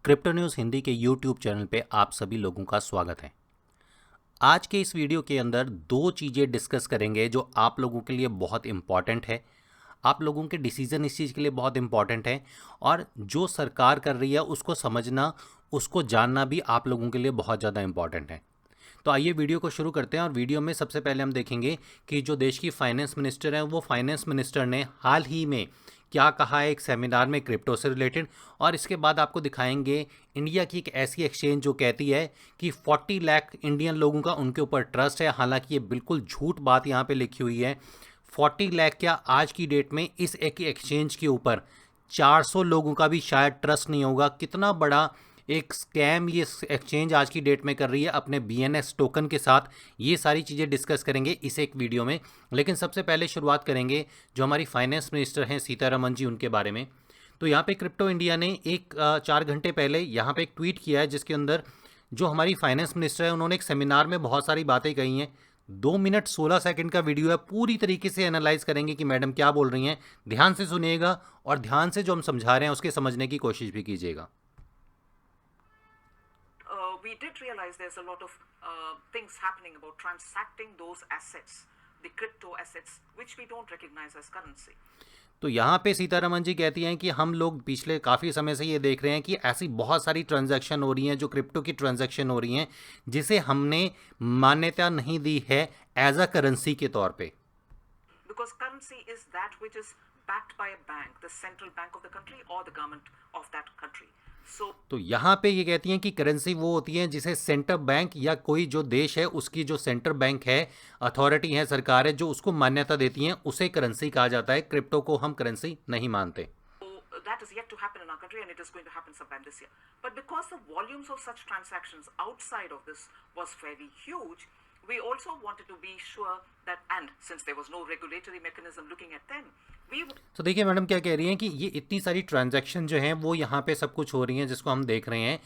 Crypto news Hindi के YouTube channel पे आप सभी लोगों का स्वागत है। आज के इस वीडियो के अंदर दो चीज़ें डिस्कस करेंगे जो आप लोगों के लिए बहुत इम्पॉर्टेंट है। आप लोगों के डिसीजन इस चीज़ के लिए बहुत इम्पॉर्टेंट है और जो सरकार कर रही है उसको समझना, उसको जानना भी आप लोगों के लिए बहुत ज़्यादा इम्पॉर्टेंट है। तो आइए वीडियो को शुरू करते हैं और वीडियो में सबसे पहले हम देखेंगे कि जो देश की फाइनेंस मिनिस्टर है वो फाइनेंस मिनिस्टर ने हाल ही में क्या कहा है एक सेमिनार में क्रिप्टो से रिलेटेड, और इसके बाद आपको दिखाएंगे इंडिया की एक ऐसी एक्सचेंज जो कहती है कि 40 लाख इंडियन लोगों का उनके ऊपर ट्रस्ट है। हालांकि ये बिल्कुल झूठ बात यहाँ पे लिखी हुई है। 40 लाख क्या, आज की डेट में इस एक एक्सचेंज के ऊपर 400 लोगों का भी शायद ट्रस्ट नहीं होगा। कितना बड़ा एक स्कैम ये एक्सचेंज आज की डेट में कर रही है अपने BNS टोकन के साथ, ये सारी चीज़ें डिस्कस करेंगे इस एक वीडियो में। लेकिन सबसे पहले शुरुआत करेंगे जो हमारी फाइनेंस मिनिस्टर हैं सीतारमन जी, उनके बारे में। तो यहाँ पे क्रिप्टो इंडिया ने 4 घंटे पहले यहाँ पे एक ट्वीट किया है जिसके अंदर जो हमारी फाइनेंस मिनिस्टर है उन्होंने एक सेमिनार में बहुत सारी बातें कही हैं। 2 मिनट 16 सेकंड का वीडियो है, पूरी तरीके से एनालाइज करेंगे कि मैडम क्या बोल रही हैं। ध्यान से सुनिएगा और ध्यान से जो हम समझा रहे हैं उसके समझने की कोशिश भी कीजिएगा। We did realize there's a lot of things happening about transacting those assets, the crypto assets, which we don't recognize as currency. तो यहाँ पे सीतारमन जी कहती हैं कि हम लोग पिछले काफ़ी समय से ये देख रहे हैं कि ऐसी बहुत सारी ट्रांजैक्शन हो रही हैं जो क्रिप्टो की ट्रांजैक्शन हो रही हैं जिसे हमने मान्यता नहीं दी है एज अ करेंसी के तौर पे। Because currency is that which is backed by a bank, the central bank of the country or the government of that country. तो यहाँ पे ये कहती हैं कि करेंसी वो होती है जिसे सेंटर बैंक या कोई जो देश है उसकी जो सेंटर बैंक है, अथॉरिटी है, सरकार है, जो उसको मान्यता देती है उसे करेंसी कहा जाता है। क्रिप्टो को हम करेंसी नहीं मानते। That is yet to happen in our country and it is going to happen sometime this year. But because the volumes of such transactions outside of this was very huge, we also wanted to be sure that, and since there was no regulatory mechanism looking at them, तो देखिए madam क्या कह रही हैं कि ये इतनी सारी ट्रांजैक्शन जो हैं वो यहाँ पे सब कुछ हो रही हैं जिसको हम देख रहे हैं,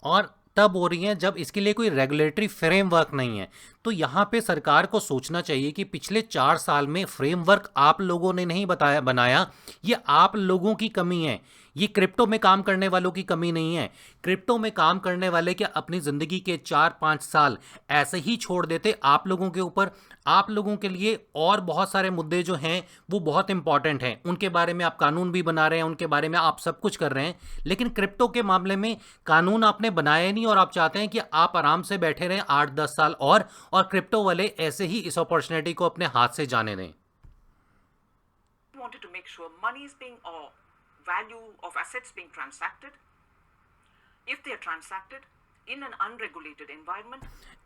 और तब हो रही हैं जब इसके लिए कोई रेगुलेटरी फ्रेमवर्क नहीं है। तो यहाँ पे सरकार को सोचना चाहिए कि पिछले 4 साल में फ्रेमवर्क आप लोगों ने नहीं बनाया, ये आप लोगों की कमी है। ये क्रिप्टो में काम करने वालों की कमी नहीं है। क्रिप्टो में काम करने वाले क्या अपनी ज़िंदगी के 4-5 साल ऐसे ही छोड़ देते आप लोगों के ऊपर। आप लोगों के लिए और बहुत सारे मुद्दे जो हैं वो बहुत इंपॉर्टेंट हैं, उनके बारे में आप कानून भी बना रहे हैं, उनके बारे में आप सब कुछ कर रहे हैं। लेकिन क्रिप्टो के मामले में कानून आपने बनाया नहीं और आप चाहते हैं कि आप आराम से बैठे रहें 8-10 साल और क्रिप्टो वाले ऐसे ही इस अपॉर्चुनिटी को अपने हाथ से जाने दें। wanted to make sure money is being or value of assets being transacted, if they are transacted in an unregulated environment.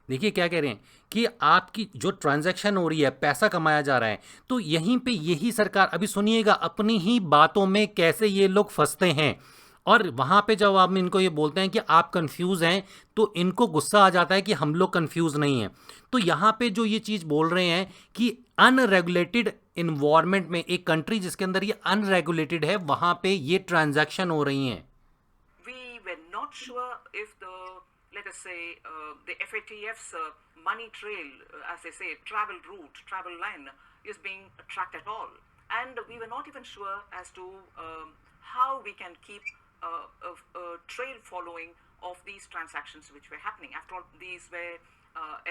देखिए क्या कह रहे हैं कि आपकी जो ट्रांजैक्शन हो रही है, पैसा कमाया जा रहा है, तो यहीं पे यही सरकार, अभी सुनिएगा अपनी ही बातों में कैसे ये लोग फंसते हैं। और वहाँ पे जब आप इनको ये बोलते हैं कि आप कंफ्यूज हैं तो इनको गुस्सा आ जाता है कि हम लोग कंफ्यूज नहीं हैं। तो यहाँ पे जो ये चीज़ बोल रहे हैं कि अनरेगुलेटेड इन्वायरमेंट में, एक कंट्री जिसके अंदर ये अनरेगुलेटेड है, वहाँ पे ये ट्रांजैक्शन हो रही हैं। We were not sure if the, let us say, the FATF's money trail, as they say, travel route, travel line is being tracked at all. And we were not even sure as to how we can keep a trail following of these transactions which were happening. After all, these were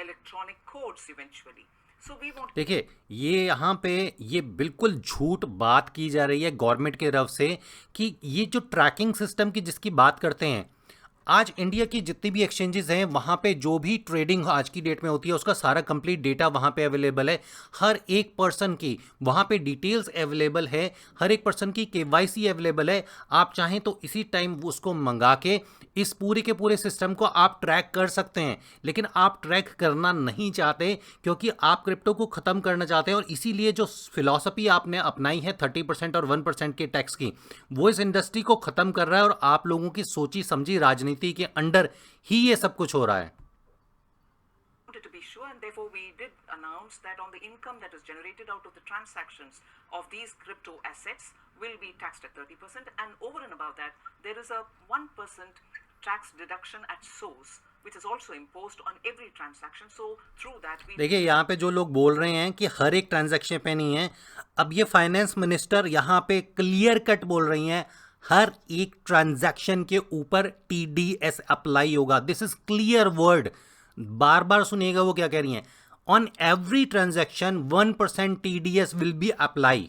electronic codes eventually. So we want. देखिए ये यहाँ पे ये बिल्कुल झूठ बात की जा रही है गवर्नमेंट की तरफ से कि ये जो ट्रैकिंग सिस्टम की जिसकी बात करते हैं, आज इंडिया की जितनी भी एक्सचेंजेस हैं वहाँ पे जो भी ट्रेडिंग आज की डेट में होती है उसका सारा कंप्लीट डेटा वहाँ पे अवेलेबल है। हर एक पर्सन की वहाँ पे डिटेल्स अवेलेबल है, हर एक पर्सन की KYC अवेलेबल है। आप चाहें तो इसी टाइम उसको मंगा के इस पूरे के पूरे सिस्टम को आप ट्रैक कर सकते हैं। लेकिन आप ट्रैक करना नहीं चाहते क्योंकि आप क्रिप्टो को ख़त्म करना चाहते हैं, और इसीलिए जो फिलॉसफी आपने अपनाई है 30% और 1% के टैक्स की, वो इस इंडस्ट्री को ख़त्म कर रहा है और आप लोगों की सोची समझी राजनीति के अंडर ही ये सब कुछ हो रहा है। To be sure, and therefore we did announce that on the income that is generated out of the transactions of these crypto assets will be taxed at 30%, and over and above that there is a 1% tax deduction at source which is also imposed on every transaction. So through that we देखिए यहाँ पे जो लोग बोल रहे हैं कि हर एक ट्रांजैक्शन पे नहीं है, अब ये फाइनेंस मिनिस्टर यहाँ पे क्लियर कट बोल रही हैं हर एक ट्रांजैक्शन के ऊपर TDS अप्लाई होगा। दिस इज क्लियर वर्ड, बार बार सुनिएगा वो क्या कह रही हैं। On every transaction 1% TDS will be apply.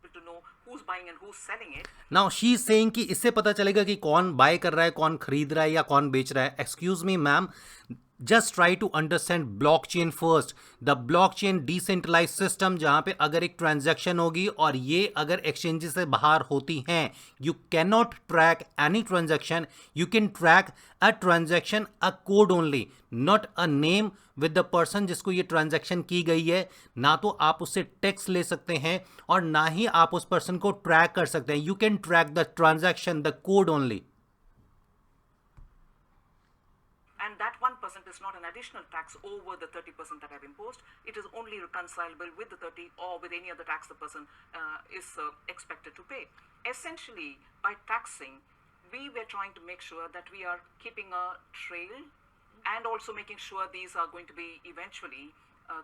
to know who's buying and who's selling it. Now she is saying कि इससे पता चलेगा कि कौन बाय कर रहा है, कौन खरीद रहा है या कौन बेच रहा है। Excuse me ma'am, just try to understand blockchain first. The blockchain decentralize system, जहां पे अगर एक ट्रांजैक्शन होगी और ये अगर एक्सचेंजेस से बाहर होती हैं, you can not track any transaction, you can track a transaction, a code only, not a name with the person जिसको ये ट्रांजैक्शन की गई है। ना तो आप उससे टेक्स्ट ले सकते हैं और ना ही आप उस पर्सन को ट्रैक कर सकते हैं। You can track the transaction, the code only. And that 1% is not an additional tax over the 30% that I've imposed. It is only reconcilable with the 30 or with any other tax the person is expected to pay. Essentially, by taxing, we were trying to make sure that we are keeping a trail and also making sure these are going to be eventually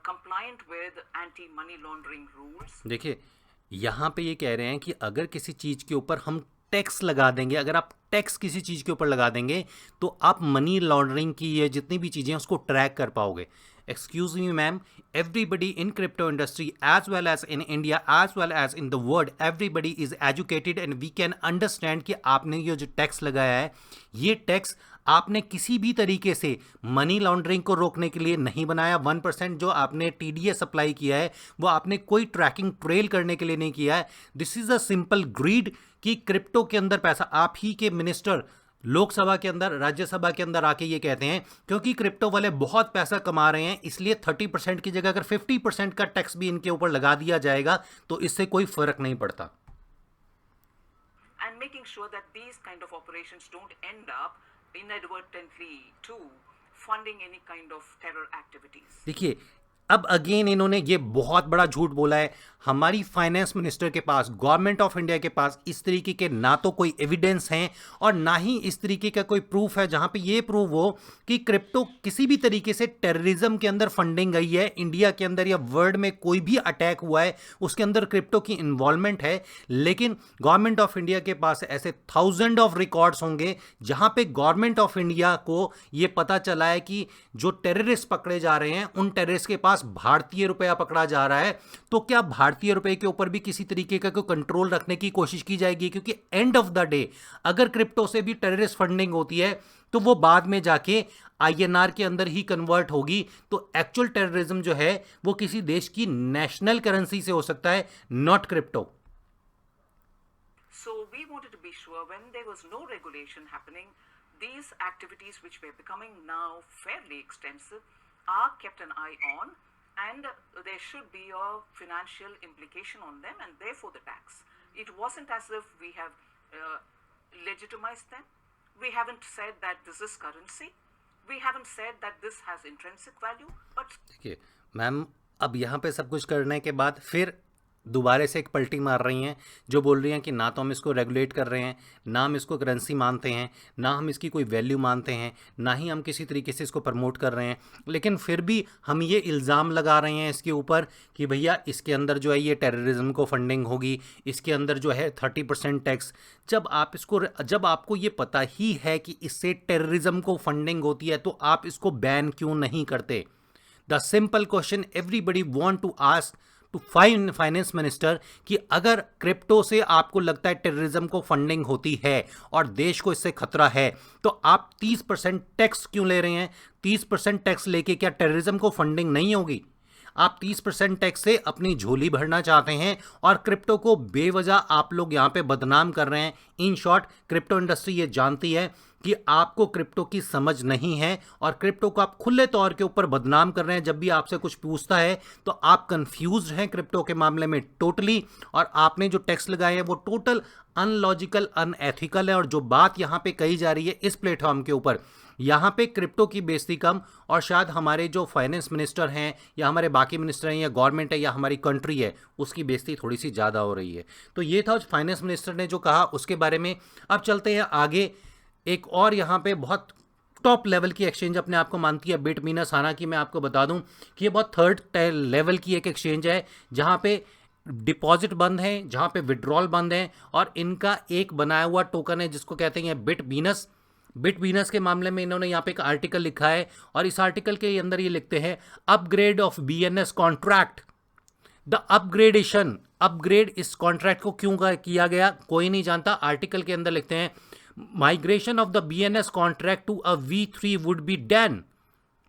compliant with anti-money laundering rules. देखिए, यहाँ पे ये कह रहे हैं कि अगर किसी चीज़ के ऊपर हम टैक्स लगा देंगे, अगर आप टैक्स किसी चीज़ के ऊपर लगा देंगे तो आप मनी लॉन्ड्रिंग की ये जितनी भी चीज़ें हैं उसको ट्रैक कर पाओगे। Excuse me ma'am, everybody in crypto industry as well as in India as well as in the world, everybody is educated and we can understand कि आपने ये जो टैक्स लगाया है, ये टैक्स आपने किसी भी तरीके से मनी लॉन्ड्रिंग को रोकने के लिए नहीं बनाया। 1% जो आपने TDS अप्लाई किया है वो आपने कोई ट्रैकिंग ट्रेल करने के लिए नहीं किया है। This is a simple greed कि क्रिप्टो के अंदर पैसा, आप ही के मिनिस्टर लोकसभा के अंदर, राज्यसभा के अंदर आके ये कहते हैं क्योंकि क्रिप्टो वाले बहुत पैसा कमा रहे हैं इसलिए 30% की जगह अगर 50% का टैक्स भी इनके ऊपर लगा दिया जाएगा तो इससे कोई फर्क नहीं पड़ता। And making sure that these kind of operations don't end up inadvertently to funding any kind of terror activities. देखिए, अब अगेन इन्होंने ये बहुत बड़ा झूठ बोला है। हमारी फाइनेंस मिनिस्टर के पास, गवर्नमेंट ऑफ इंडिया के पास इस तरीके के ना तो कोई एविडेंस हैं और ना ही इस तरीके का कोई प्रूफ है जहां पे ये प्रूव हो कि क्रिप्टो किसी भी तरीके से टेररिज्म के अंदर फंडिंग गई है। इंडिया के अंदर या वर्ल्ड में कोई भी अटैक हुआ है उसके अंदर क्रिप्टो की इन्वॉल्वमेंट है। लेकिन गवर्नमेंट ऑफ इंडिया के पास ऐसे थाउजेंड ऑफ रिकॉर्ड्स होंगे जहां पे गवर्नमेंट ऑफ इंडिया को ये पता चला है कि जो टेररिस्ट पकड़े जा रहे हैं उन टेररिस्ट के पास भारतीय रुपया पकड़ा जा रहा है। तो क्या भारतीय रुपए के ऊपर भी किसी तरीके का कोई कंट्रोल रखने की कोशिश की जाएगी? क्योंकि एंड ऑफ द डे अगर क्रिप्टो से भी टेररिस्ट फंडिंग होती है तो वो बाद में जाके INR के अंदर ही कन्वर्ट होगी। तो एक्चुअल टेररिज्म जो है वो किसी देश की नेशनल करेंसी से हो सकता है, not crypto. So we wanted to be sure when there was no regulation happening, these activities which were becoming now fairly extensive are kept an eye on, and there should be a financial implication on them and therefore the tax. It wasn't as if we have legitimized them. We haven't said that this is currency. We haven't said that this has intrinsic value. But देखिए ma'am, अब यहाँ पे सब कुछ करने के बाद फिर दोबारा से एक पलटी मार रही हैं जो बोल रही हैं कि ना तो हम इसको रेगुलेट कर रहे हैं, ना हम इसको करेंसी मानते हैं, ना हम इसकी कोई वैल्यू मानते हैं, ना ही हम किसी तरीके से इसको प्रमोट कर रहे हैं। लेकिन फिर भी हम ये इल्ज़ाम लगा रहे हैं इसके ऊपर कि भैया इसके अंदर जो है ये टेररिज्म को फंडिंग होगी, इसके अंदर जो है 30% टैक्स। जब आपको ये पता ही है कि इससे टेररिज्म को फंडिंग होती है तो आप इसको बैन क्यों नहीं करते? The simple question everybody want to ask to finance minister कि अगर क्रिप्टो से आपको लगता है टेररिज्म को फंडिंग होती है और देश को इससे खतरा है तो आप 30% टैक्स क्यों ले रहे हैं? 30% टैक्स लेके क्या टेररिज्म को फंडिंग नहीं होगी? आप 30% टैक्स से अपनी झोली भरना चाहते हैं और क्रिप्टो को बेवजह आप लोग यहाँ पे बदनाम कर रहे हैं। इन शॉर्ट, क्रिप्टो इंडस्ट्री ये जानती है कि आपको क्रिप्टो की समझ नहीं है और क्रिप्टो को आप खुले तौर के ऊपर बदनाम कर रहे हैं। जब भी आपसे कुछ पूछता है तो आप कंफ्यूज हैं क्रिप्टो के मामले में टोटली, और आपने जो टैक्स लगाए हैं वो टोटल अनलॉजिकल, अनएथिकल है। और जो बात यहाँ पे कही जा रही है इस प्लेटफॉर्म के ऊपर, यहाँ पे क्रिप्टो की बेइज्जती कम और शायद हमारे जो फाइनेंस मिनिस्टर हैं या हमारे बाकी मिनिस्टर हैं या गवर्नमेंट है या हमारी कंट्री है उसकी बेइज्जती थोड़ी सी ज़्यादा हो रही है। तो ये था फाइनेंस मिनिस्टर ने जो कहा उसके बारे में। अब चलते हैं आगे। एक और यहाँ पे बहुत टॉप लेवल की एक्सचेंज अपने आप को मानती है बिटमीनस। हालांकि मैं आपको बता दूं कि ये बहुत थर्ड लेवल की एक एक्सचेंज है जहाँ पे डिपॉजिट बंद है, जहां पे विड्रॉल बंद है, और इनका एक बनाया हुआ टोकन है जिसको कहते हैं बिट बीनस। बिट बीनस के मामले में इन्होंने यहाँ पे एक आर्टिकल लिखा है और इस आर्टिकल के अंदर ये लिखते हैं upgrade of BNS contract. The upgradation, upgrade इस कॉन्ट्रैक्ट को क्यों किया गया कोई नहीं जानता। आर्टिकल के अंदर लिखते हैं migration of the BNS contract to a V3 would be done.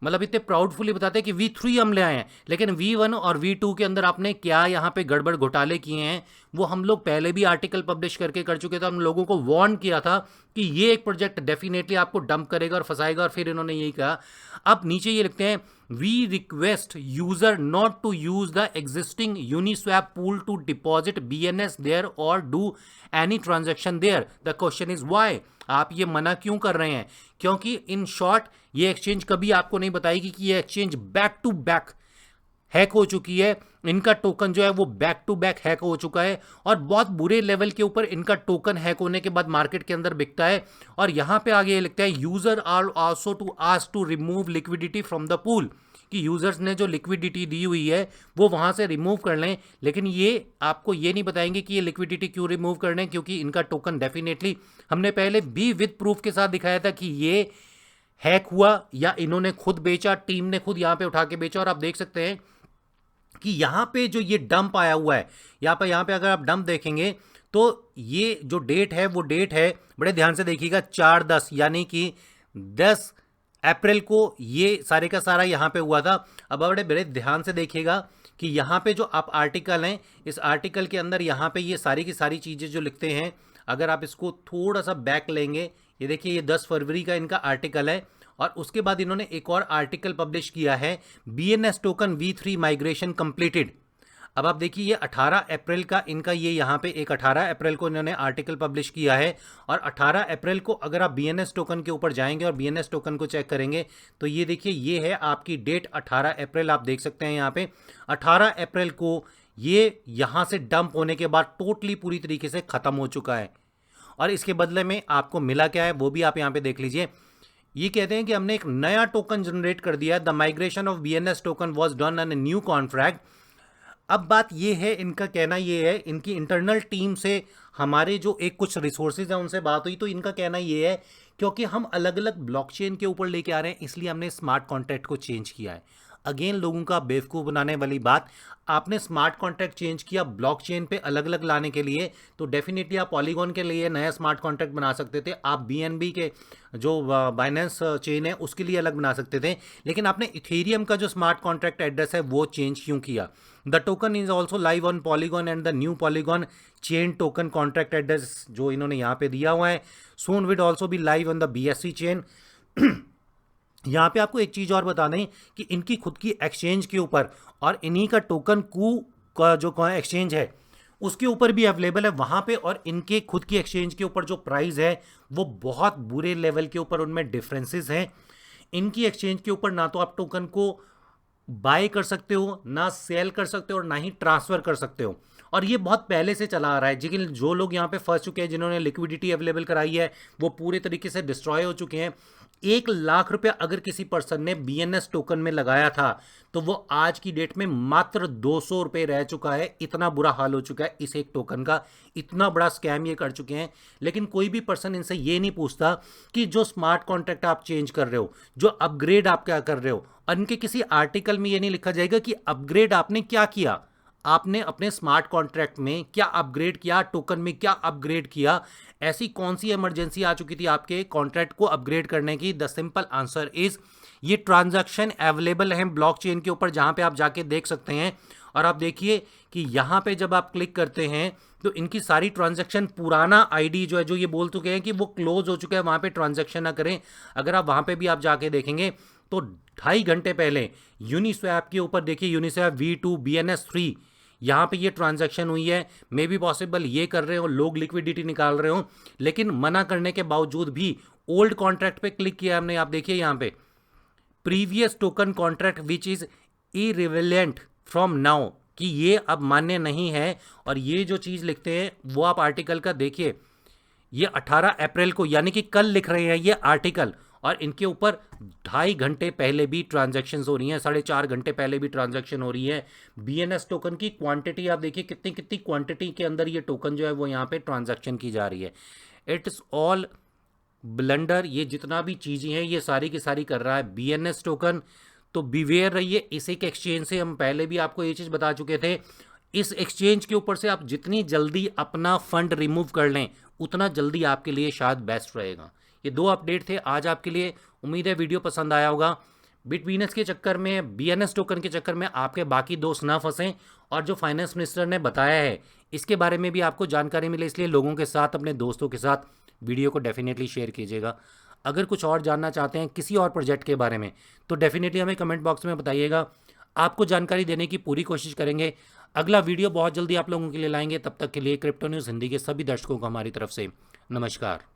मतलब इतने प्राउडफुली बताते हैं कि V3 हम ले आए हैं, लेकिन V1 और V2 के अंदर आपने क्या यहाँ पे गड़बड़ घोटाले किए हैं वो हम लोग पहले भी आर्टिकल पब्लिश करके कर चुके थे। हम लोगों को वार्न किया था कि ये एक प्रोजेक्ट डेफिनेटली आपको डंप करेगा और फंसाएगा, और फिर इन्होंने यही कहा। अब नीचे ये लिखते हैं we request user not to use the existing Uniswap pool to deposit BNS there or do any transaction there. The question is why. आप ये मना क्यों कर रहे हैं? क्योंकि इन शॉर्ट ये एक्सचेंज कभी आपको नहीं बताएगी कि ये exchange back to back hack हो चुकी है। इनका टोकन जो है वो बैक टू बैक हैक हो चुका है और बहुत बुरे लेवल के ऊपर इनका टोकन हैक होने के बाद मार्केट के अंदर बिकता है। और यहां पे आगे लिखता है user are also to ask to remove liquidity from the pool, कि यूजर्स ने जो लिक्विडिटी दी हुई है वो वहां से रिमूव कर लें। लेकिन ये आपको ये नहीं बताएंगे कि ये लिक्विडिटी क्यों रिमूव कर लें, क्योंकि इनका टोकन डेफिनेटली हमने पहले भी विद प्रूफ के साथ दिखाया था कि ये हैक हुआ या इन्होंने खुद बेचा, टीम ने खुद यहां पे उठा के बेचा। और आप देख सकते हैं कि यहां पे जो ये डंप आया हुआ है, यहां पे अगर आप डंप देखेंगे तो ये जो डेट है वो डेट है, बड़े ध्यान से देखिएगा, 4/10 यानी कि 10 अप्रैल को ये सारे का सारा यहां पे हुआ था। अब बड़े ध्यान से देखिएगा कि यहां पे जो आप आर्टिकल हैं, इस आर्टिकल के अंदर यहां पे ये सारी की सारी चीजें जो लिखते हैं, अगर आप इसको थोड़ा सा बैक लेंगे, ये देखिए ये 10 फरवरी का इनका आर्टिकल है। और उसके बाद इन्होंने एक और आर्टिकल पब्लिश किया है, BNS token V3 migration completed. अब आप देखिए ये 18 अप्रैल का इनका ये यहाँ पे एक 18 अप्रैल को इन्होंने आर्टिकल पब्लिश किया है। और 18 अप्रैल को अगर आप BNS टोकन के ऊपर जाएंगे और BNS टोकन को चेक करेंगे तो ये देखिए ये है आपकी डेट 18 अप्रैल, आप देख सकते हैं यहाँ पे 18 अप्रैल को ये यहाँ से डंप होने के बाद टोटली पूरी तरीके से खत्म हो चुका है। और इसके बदले में आपको मिला क्या है वो भी आप यहाँ पे देख लीजिए। ये कहते हैं कि हमने एक नया टोकन जनरेट कर दिया, the migration of BNS token was done on a new contract. अब बात ये है, इनका कहना ये है, इनकी इंटरनल टीम से हमारे जो एक कुछ रिसोर्सेज हैं उनसे बात हुई तो इनका कहना ये है क्योंकि हम अलग अलग ब्लॉकचेन के ऊपर लेके आ रहे हैं इसलिए हमने स्मार्ट कॉन्ट्रैक्ट को चेंज किया है। अगेन लोगों का बेवकूफ़ बनाने वाली बात, आपने स्मार्ट कॉन्ट्रैक्ट चेंज किया ब्लॉकचेन पे अलग अलग लाने के लिए, तो डेफिनेटली आप पॉलीगॉन के लिए नया स्मार्ट कॉन्ट्रैक्ट बना सकते थे, आप BNB के जो बाइनेंस चेन है उसके लिए अलग बना सकते थे, लेकिन आपने इथेरियम का जो स्मार्ट कॉन्ट्रैक्ट एड्रेस है वो चेंज क्यों किया? The token is also live on polygon and the new polygon chain token contract address जो इन्होंने यहाँ पे दिया हुआ है, सून विड ऑल्सो भी live on the BSC chain. यहाँ पे आपको एक चीज़ और बता दें कि इनकी खुद की एक्सचेंज के ऊपर और इन्हीं का टोकन कू का जो एक्सचेंज है उसके ऊपर भी अवेलेबल है वहाँ पे, और इनके खुद की एक्सचेंज के ऊपर जो प्राइस है वो बहुत बुरे लेवल के ऊपर उनमें डिफरेंसेस हैं। इनकी एक्सचेंज के ऊपर ना तो आप टोकन को बाय कर सकते हो, ना सेल कर सकते हो, और ना ही ट्रांसफ़र कर सकते हो। और ये बहुत पहले से चला आ रहा है, लेकिन जो लोग यहाँ पे फंस चुके हैं, जिन्होंने लिक्विडिटी अवेलेबल कराई है, वो पूरे तरीके से डिस्ट्रॉय हो चुके हैं। 1 लाख रुपया अगर किसी पर्सन ने BNS टोकन में लगाया था तो वो आज की डेट में मात्र 200 रुपये रह चुका है। इतना बुरा हाल हो चुका है इस एक टोकन का, इतना बड़ा स्कैम ये कर चुके हैं। लेकिन कोई भी पर्सन इनसे ये नहीं पूछता कि जो स्मार्ट कॉन्ट्रैक्ट आप चेंज कर रहे हो, जो अपग्रेड आप क्या कर रहे हो, उनके किसी आर्टिकल में ये नहीं लिखा जाएगा कि अपग्रेड आपने क्या किया, आपने अपने स्मार्ट कॉन्ट्रैक्ट में क्या अपग्रेड किया, टोकन में क्या अपग्रेड किया, ऐसी कौन सी इमरजेंसी आ चुकी थी आपके कॉन्ट्रैक्ट को अपग्रेड करने की? द सिंपल आंसर इज ये ट्रांजैक्शन अवेलेबल हैं ब्लॉकचेन के ऊपर जहां पे आप जाके देख सकते हैं। और आप देखिए कि यहां पे जब आप क्लिक करते हैं तो इनकी सारी ट्रांजैक्शन, पुराना आईडी जो है, जो ये बोल चुके हैं कि वो क्लोज हो चुका है, वहां पे ट्रांजैक्शन ना करें। अगर आप वहां पे भी आप जाके देखेंगे तो 2.5 घंटे पहले यूनिस्वैप के ऊपर देखिए, यूनिस्वैप V2 BNS 3 यहाँ पे ये ट्रांजैक्शन हुई है। मे बी पॉसिबल ये कर रहे हो, लोग लिक्विडिटी निकाल रहे हो, लेकिन मना करने के बावजूद भी ओल्ड कॉन्ट्रैक्ट पे क्लिक किया हमने। आप देखिए यहाँ पे previous token contract which is irrelevant from now, कि ये अब मान्य नहीं है। और ये जो चीज़ लिखते हैं वो आप आर्टिकल का देखिए, ये 18 अप्रैल को यानी कि कल लिख रहे हैं ये आर्टिकल, और इनके ऊपर 2.5 घंटे पहले भी ट्रांजैक्शंस हो रही हैं, 4.5 घंटे पहले भी ट्रांजैक्शन हो रही है। BNS टोकन की क्वांटिटी आप देखिए कितनी कितनी क्वांटिटी के अंदर ये टोकन जो है वो यहाँ पे ट्रांजैक्शन की जा रही है। इट्स ऑल ब्लंडर, ये जितना भी चीज़ें हैं ये सारी की सारी कर रहा है BNS टोकन। तो बिवेयर रहिए। इस एक एक्सचेंज से हम पहले भी आपको ये चीज़ बता चुके थे, इस एक्सचेंज के ऊपर से आप जितनी जल्दी अपना फंड रिमूव कर लें उतना जल्दी आपके लिए शायद बेस्ट रहेगा। ये 2 अपडेट थे आज आपके लिए। उम्मीद है वीडियो पसंद आया होगा। बिटवीनस के चक्कर में, BNS टोकन के चक्कर में आपके बाकी दोस्त ना फंसें, और जो फाइनेंस मिनिस्टर ने बताया है इसके बारे में भी आपको जानकारी मिले, इसलिए लोगों के साथ, अपने दोस्तों के साथ वीडियो को डेफिनेटली शेयर कीजिएगा। अगर कुछ और जानना चाहते हैं किसी और प्रोजेक्ट के बारे में तो डेफिनेटली हमें कमेंट बॉक्स में बताइएगा, आपको जानकारी देने की पूरी कोशिश करेंगे। अगला वीडियो बहुत जल्दी आप लोगों के लिए लाएंगे। तब तक के लिए क्रिप्टो न्यूज़ हिंदी के सभी दर्शकों को हमारी तरफ से नमस्कार।